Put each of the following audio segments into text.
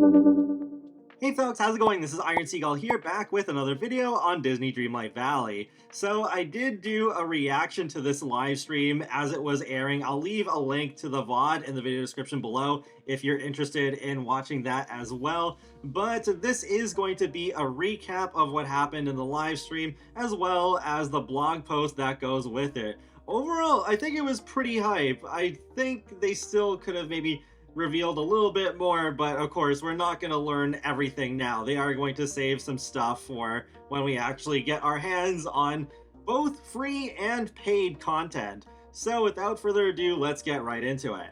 Hey folks, how's it going? This is Iron Seagull here, back with another video on Disney Dreamlight Valley. So I did do a reaction to this live stream as it was airing. I'll leave a link to the VOD in the video description below if you're interested in watching that as well. But this is going to be a recap of what happened in the live stream, as well as the blog post that goes with it. Overall, I think it was pretty hype. I think they still could have maybe revealed a little bit more, but of course we're not going to learn everything now. They are going to save some stuff for when we actually get our hands on both free and paid content. So without further ado, let's get right into it.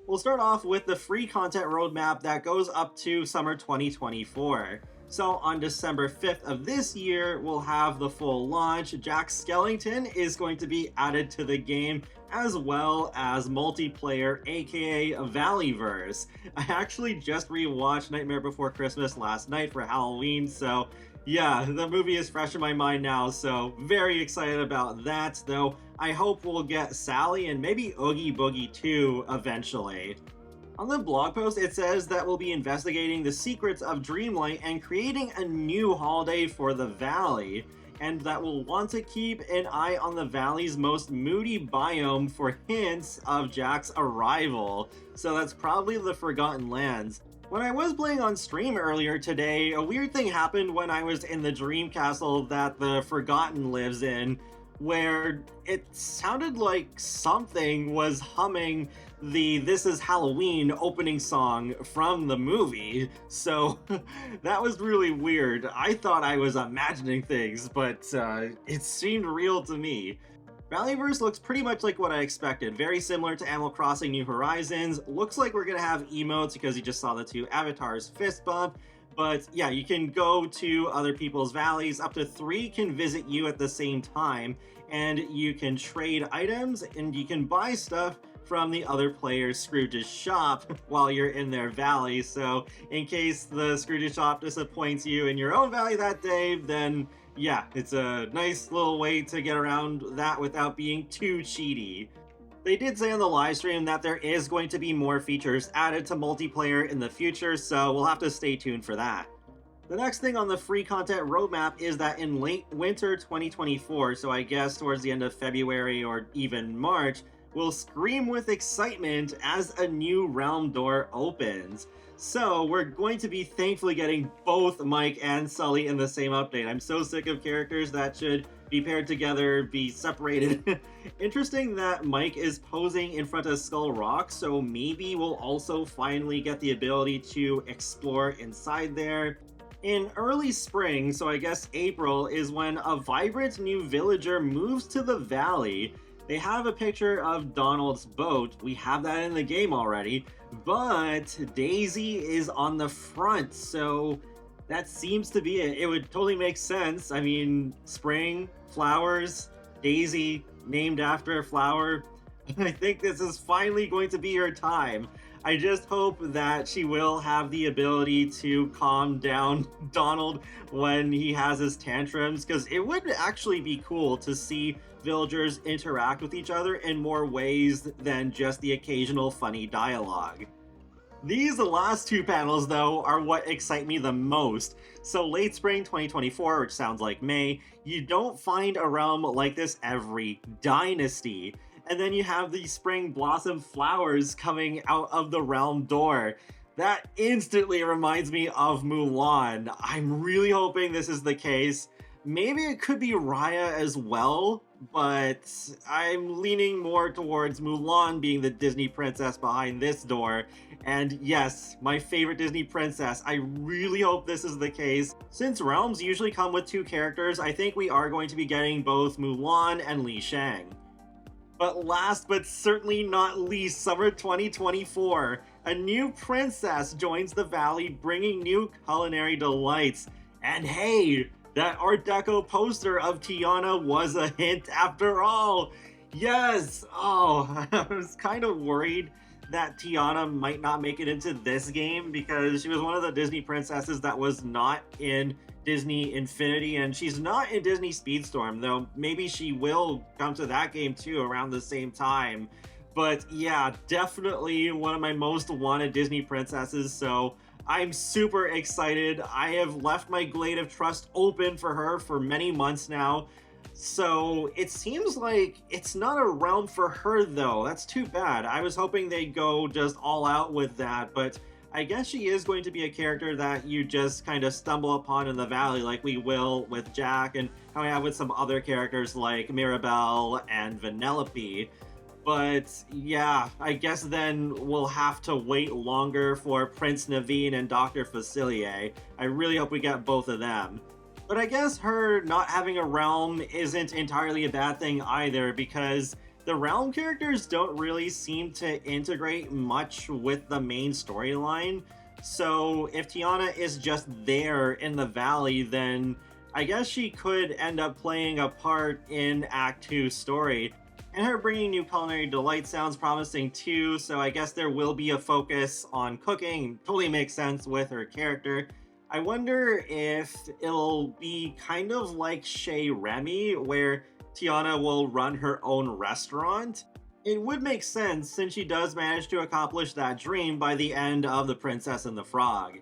We'll start off with the free content roadmap that goes up to summer 2024. So on December 5th of this year, we'll have the full launch. Jack Skellington is going to be added to the game, as well as multiplayer, aka Valleyverse. I actually just rewatched Nightmare Before Christmas last night for Halloween, so yeah, the movie is fresh in my mind now, so very excited about that, though I hope we'll get Sally and maybe Oogie Boogie too eventually. On the blog post, it says that we'll be investigating the secrets of Dreamlight and creating a new holiday for the Valley, and that we'll want to keep an eye on the Valley's most moody biome for hints of Jack's arrival. So that's probably the Forgotten Lands. When I was playing on stream earlier today, a weird thing happened when I was in the dream castle that the Forgotten lives in, where it sounded like something was humming the This Is Halloween opening song from the movie. So that was really weird. I thought I was imagining things, but it seemed real to me. Valleyverse looks pretty much like what I expected. Very similar to Animal Crossing New Horizons. Looks like we're gonna have emotes because you just saw the two avatars fist bump. But yeah, you can go to other people's valleys. Up to 3 can visit you at the same time, and you can trade items and you can buy stuff from the other player's Scrooge's shop while you're in their valley. So in case the Scrooge's shop disappoints you in your own valley that day, then yeah, it's a nice little way to get around that without being too cheaty. They did say on the live stream that there is going to be more features added to multiplayer in the future, so we'll have to stay tuned for that. The next thing on the free content roadmap is that in late winter 2024, so I guess towards the end of February or even March, we'll scream with excitement as a new realm door opens. So we're going to be thankfully getting both Mike and Sully in the same update. I'm so sick of characters that should be paired together, be separated. Interesting that Mike is posing in front of Skull Rock, so maybe we'll also finally get the ability to explore inside there. In early spring, so I guess April, is when a vibrant new villager moves to the valley. They have a picture of Donald's boat. We have that in the game already, but Daisy is on the front, so that seems to be it. It would totally make sense. I mean, spring, flowers, Daisy, named after a flower. I think this is finally going to be her time. I just hope that she will have the ability to calm down Donald when he has his tantrums, because it would actually be cool to see villagers interact with each other in more ways than just the occasional funny dialogue. These last 2 panels, though, are what excite me the most. So late spring 2024, which sounds like May, you don't find a realm like this every dynasty. And then you have the spring blossom flowers coming out of the realm door. That instantly reminds me of Mulan. I'm really hoping this is the case. Maybe it could be Raya as well, but I'm leaning more towards Mulan being the Disney princess behind this door. And yes, my favorite Disney princess. I really hope this is the case. Since realms usually come with 2 characters, I think we are going to be getting both Mulan and Li Shang. But last but certainly not least, summer 2024, a new princess joins the valley, bringing new culinary delights. And hey, that Art Deco poster of Tiana was a hint after all. Yes! Oh, I was kind of worried that Tiana might not make it into this game because she was one of the Disney princesses that was not in Disney Infinity, and she's not in Disney Speedstorm, though maybe she will come to that game too around the same time. But yeah, definitely one of my most wanted Disney princesses, so I'm super excited. I have left my Glade of Trust open for her for many months now. So it seems like it's not a realm for her though. That's too bad. I was hoping they'd go just all out with that, but I guess she is going to be a character that you just kind of stumble upon in the valley like we will with Jack and how I have with some other characters like Mirabelle and Vanellope. But yeah, I guess then we'll have to wait longer for Prince Naveen and Dr. Facilier. I really hope we get both of them. But I guess her not having a realm isn't entirely a bad thing either, because the realm characters don't really seem to integrate much with the main storyline. So if Tiana is just there in the valley, then I guess she could end up playing a part in Act 2's story. And her bringing new culinary delight sounds promising too, so I guess there will be a focus on cooking. Totally makes sense with her character. I wonder if it'll be kind of like Chez Remy, where Tiana will run her own restaurant. It would make sense since she does manage to accomplish that dream by the end of The Princess and the Frog.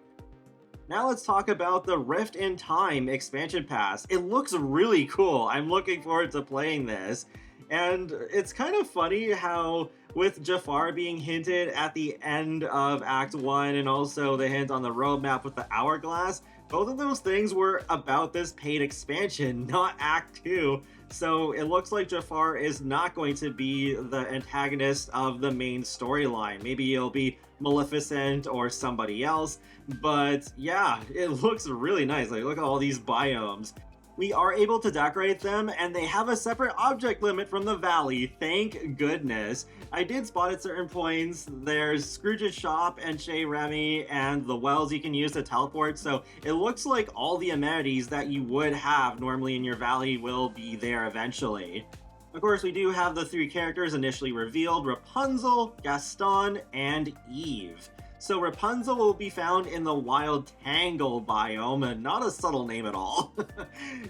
Now let's talk about the Rift in Time expansion pass. It looks really cool. I'm looking forward to playing this. And it's kind of funny how, with Jafar being hinted at the end of Act 1 and also the hint on the roadmap with the Hourglass, both of those things were about this paid expansion, not Act 2. So it looks like Jafar is not going to be the antagonist of the main storyline. Maybe it'll be Maleficent or somebody else. But yeah, it looks really nice. Like, look at all these biomes. We are able to decorate them, and they have a separate object limit from the valley, thank goodness. I did spot at certain points, there's Scrooge's shop and Chez Remy and the wells you can use to teleport, so it looks like all the amenities that you would have normally in your valley will be there eventually. Of course, we do have the three characters initially revealed: Rapunzel, Gaston, and Eve. So Rapunzel will be found in the Wild Tangle biome, and not a subtle name at all.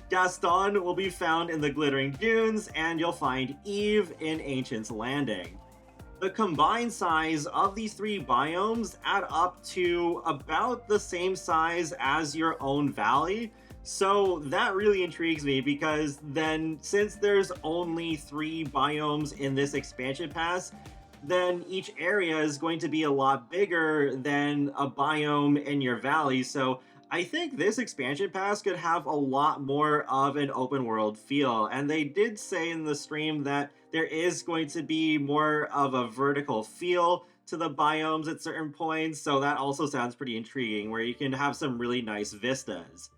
Gaston will be found in the Glittering Dunes, and you'll find Eve in Ancient's Landing. The combined size of these three biomes add up to about the same size as your own valley. So that really intrigues me, because then since there's only 3 biomes in this expansion pass, then each area is going to be a lot bigger than a biome in your valley. So I think this expansion pass could have a lot more of an open world feel. And they did say in the stream that there is going to be more of a vertical feel to the biomes at certain points. So that also sounds pretty intriguing, where you can have some really nice vistas.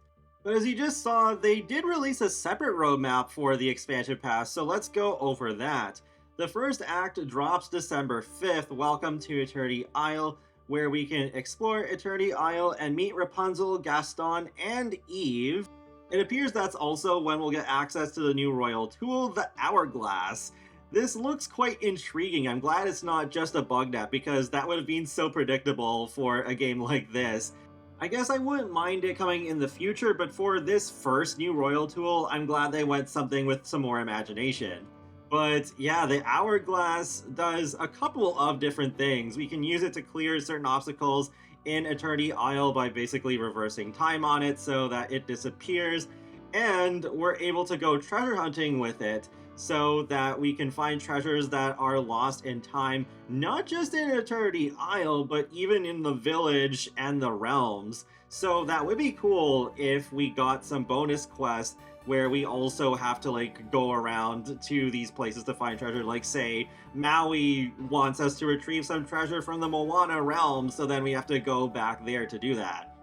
But as you just saw, they did release a separate roadmap for the expansion pass, so let's go over that. The first act drops December 5th, Welcome to Eternity Isle, where we can explore Eternity Isle and meet Rapunzel, Gaston, and Eve. It appears that's also when we'll get access to the new royal tool, the Hourglass. This looks quite intriguing. I'm glad it's not just a bug net, because that would have been so predictable for a game like this. I guess I wouldn't mind it coming in the future, but for this first new royal tool, I'm glad they went something with some more imagination. But yeah, the Hourglass does a couple of different things. We can use it to clear certain obstacles in Eternity Isle by basically reversing time on it so that it disappears, and we're able to go treasure hunting with it so that we can find treasures that are lost in time, not just in Eternity Isle, but even in the village and the realms. So that would be cool if we got some bonus quests where we also have to like go around to these places to find treasure. Like say Maui wants us to retrieve some treasure from the Moana realm, so then we have to go back there to do that.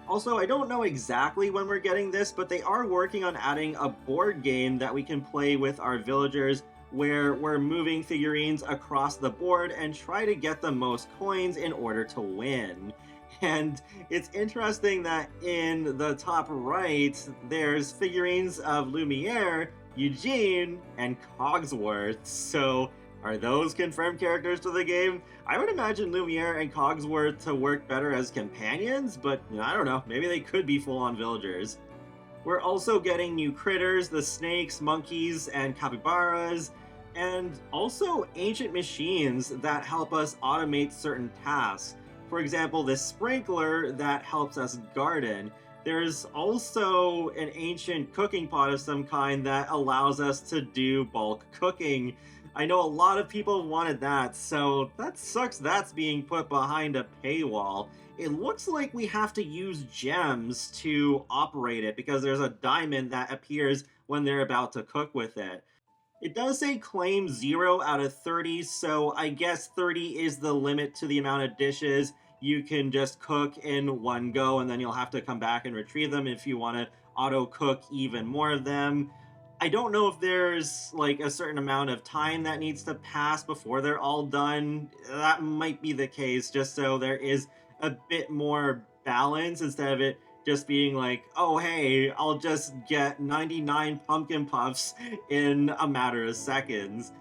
Also, I don't know exactly when we're getting this, but they are working on adding a board game that we can play with our villagers, where we're moving figurines across the board and try to get the most coins in order to win. And it's interesting that in the top right, there's figurines of Lumiere, Eugene, and Cogsworth. So are those confirmed characters to the game? I would imagine Lumiere and Cogsworth to work better as companions, but I don't know, maybe they could be full-on villagers. We're also getting new critters, the snakes, monkeys, and capybaras, and also ancient machines that help us automate certain tasks. For example, this sprinkler that helps us garden. There's also an ancient cooking pot of some kind that allows us to do bulk cooking. I know a lot of people wanted that, so that sucks that's being put behind a paywall. It looks like we have to use gems to operate it because there's a diamond that appears when they're about to cook with it. It does say claim 0 out of 30, so I guess 30 is the limit to the amount of dishes you can just cook in one go, and then you'll have to come back and retrieve them if you want to auto cook even more of them. I don't know if there's like a certain amount of time that needs to pass before they're all done. That might be the case, just so there is a bit more balance instead of it just being like, oh hey, I'll just get 99 pumpkin puffs in a matter of seconds.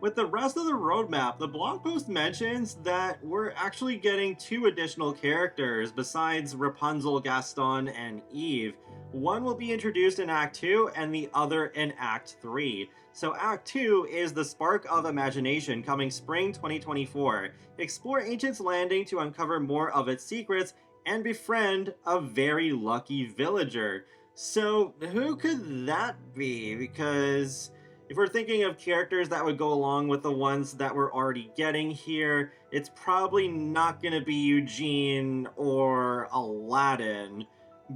With the rest of the roadmap, the blog post mentions that we're actually getting 2 additional characters besides Rapunzel, Gaston, and Eve. One will be introduced in Act 2 and the other in Act 3. So Act 2 is the Spark of Imagination, coming spring 2024. Explore Ancient's Landing to uncover more of its secrets and befriend a very lucky villager. So who could that be? Because if we're thinking of characters that would go along with the ones that we're already getting here, it's probably not going to be Eugene or Aladdin.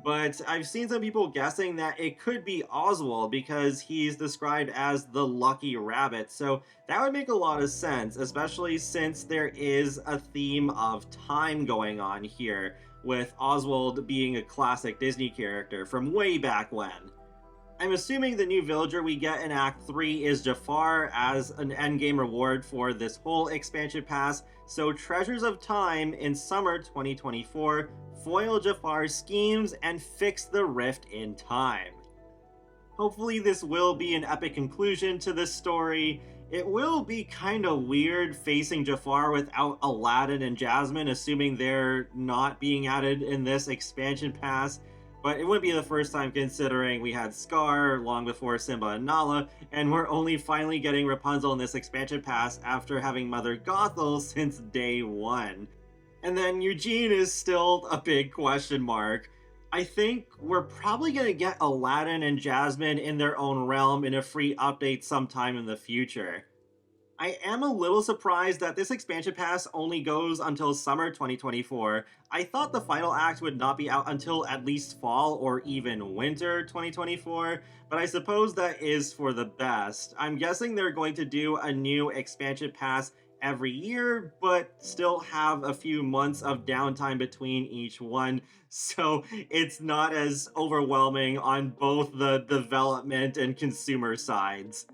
But I've seen some people guessing that it could be Oswald because he's described as the lucky rabbit. So that would make a lot of sense, especially since there is a theme of time going on here, with Oswald being a classic Disney character from way back when. I'm assuming the new villager we get in Act 3 is Jafar as an endgame reward for this whole expansion pass, so Treasures of Time in summer 2024, foil Jafar's schemes and fix the rift in time. Hopefully this will be an epic conclusion to this story. It will be kinda weird facing Jafar without Aladdin and Jasmine, assuming they're not being added in this expansion pass. But it wouldn't be the first time considering we had Scar long before Simba and Nala, and we're only finally getting Rapunzel in this expansion pass after having Mother Gothel since day 1. And then Eugene is still a big question mark. I think we're probably going to get Aladdin and Jasmine in their own realm in a free update sometime in the future. I am a little surprised that this expansion pass only goes until summer 2024. I thought the final act would not be out until at least fall or even winter 2024, but I suppose that is for the best. I'm guessing they're going to do a new expansion pass every year, but still have a few months of downtime between each one, so it's not as overwhelming on both the development and consumer sides.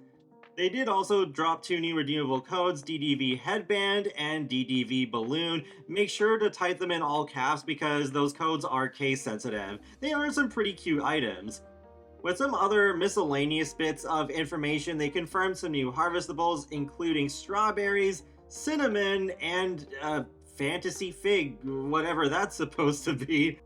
They did also drop 2 new redeemable codes, DDV Headband and DDV Balloon. Make sure to type them in all caps because those codes are case sensitive. They are some pretty cute items. With some other miscellaneous bits of information, they confirmed some new harvestables, including strawberries, cinnamon, and fantasy fig, whatever that's supposed to be.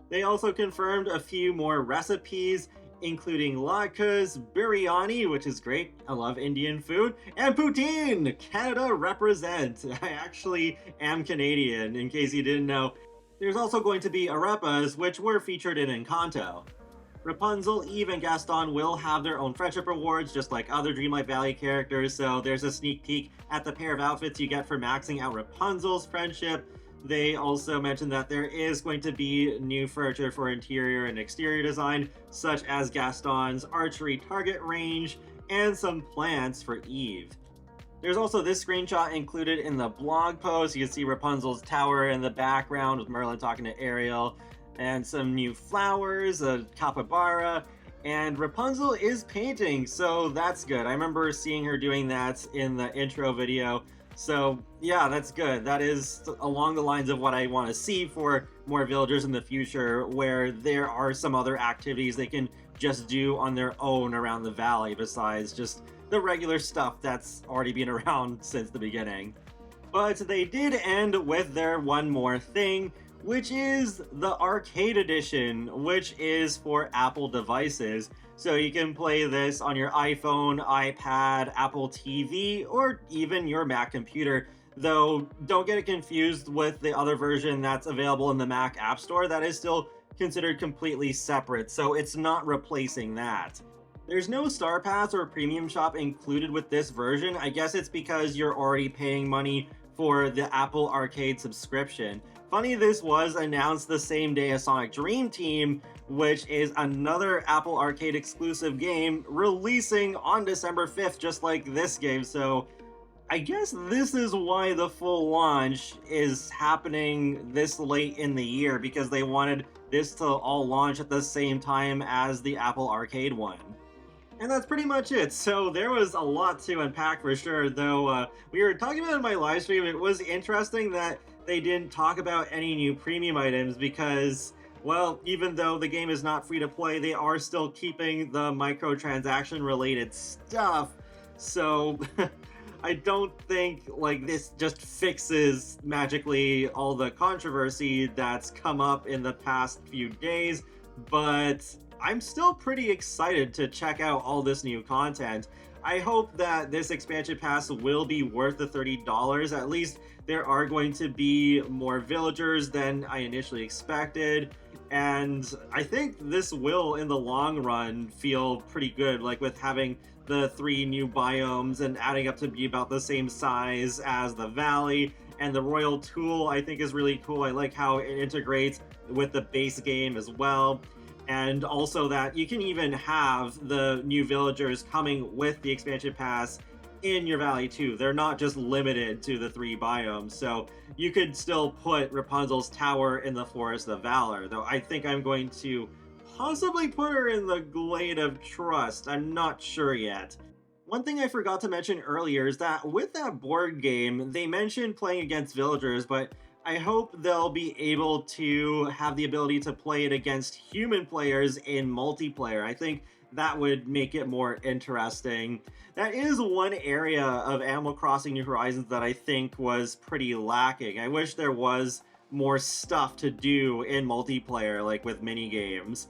They also confirmed a few more recipes, including latkes, biryani, which is great, I love Indian food, and poutine! Canada represent! I actually am Canadian, in case you didn't know. There's also going to be arepas, which were featured in Encanto. Rapunzel, Eve, and Gaston will have their own friendship rewards, just like other Dreamlight Valley characters, so there's a sneak peek at the pair of outfits you get for maxing out Rapunzel's friendship. They also mentioned that there is going to be new furniture for interior and exterior design, such as Gaston's archery target range, and some plants for Eve. There's also this screenshot included in the blog post. You can see Rapunzel's tower in the background with Merlin talking to Ariel, and some new flowers, a capybara, and Rapunzel is painting, so that's good. I remember seeing her doing that in the intro video. So yeah, that's good. That is along the lines of what I want to see for more villagers in the future, where there are some other activities they can just do on their own around the valley besides just the regular stuff that's already been around since the beginning. But they did end with their one more thing, which is the Arcade Edition, which is for Apple devices. So you can play this on your iPhone, iPad, Apple TV, or even your Mac computer. though don't get it confused with the other version that's available in the Mac App Store. That is still considered completely separate, so it's not replacing that. There's no Star Pass or Premium Shop included with this version. I guess it's because you're already paying money for the Apple Arcade subscription. Funny, this was announced the same day as Sonic Dream Team, which is another Apple Arcade exclusive game releasing on December 5th, just like this game. So I guess this is why the full launch is happening this late in the year, because they wanted this to all launch at the same time as the Apple Arcade one. And that's pretty much it. So there was a lot to unpack for sure, though we were talking about it in my live stream. It was interesting that they didn't talk about any new premium items because, well, even though the game is not free to play, they are still keeping the microtransaction related stuff. So I don't think like this just fixes magically all the controversy that's come up in the past few days, but I'm still pretty excited to check out all this new content. I hope that this expansion pass will be worth the $30. At least there are going to be more villagers than I initially expected. And I think this will, in the long run, feel pretty good, like with having the 3 new biomes and adding up to be about the same size as the valley. And the Royal Tool, I think, is really cool. I like how it integrates with the base game as well. And also that you can even have the new villagers coming with the expansion pass in your valley too. They're not just limited to the 3 biomes, so you could still put Rapunzel's tower in the Forest of Valor, though I think I'm going to possibly put her in the Glade of Trust. I'm not sure yet. One thing I forgot to mention earlier is that with that board game, they mentioned playing against villagers, but I hope they'll be able to have the ability to play it against human players in multiplayer. I think that would make it more interesting. That is one area of Animal Crossing New Horizons that I think was pretty lacking. I wish there was more stuff to do in multiplayer, like with mini games.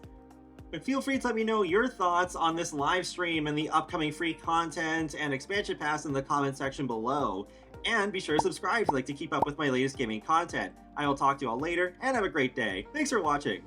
But feel free to let me know your thoughts on this live stream and the upcoming free content and expansion pass in the comment section below. And be sure to subscribe if you'd like to keep up with my latest gaming content. I will talk to you all later, and have a great day. Thanks for watching.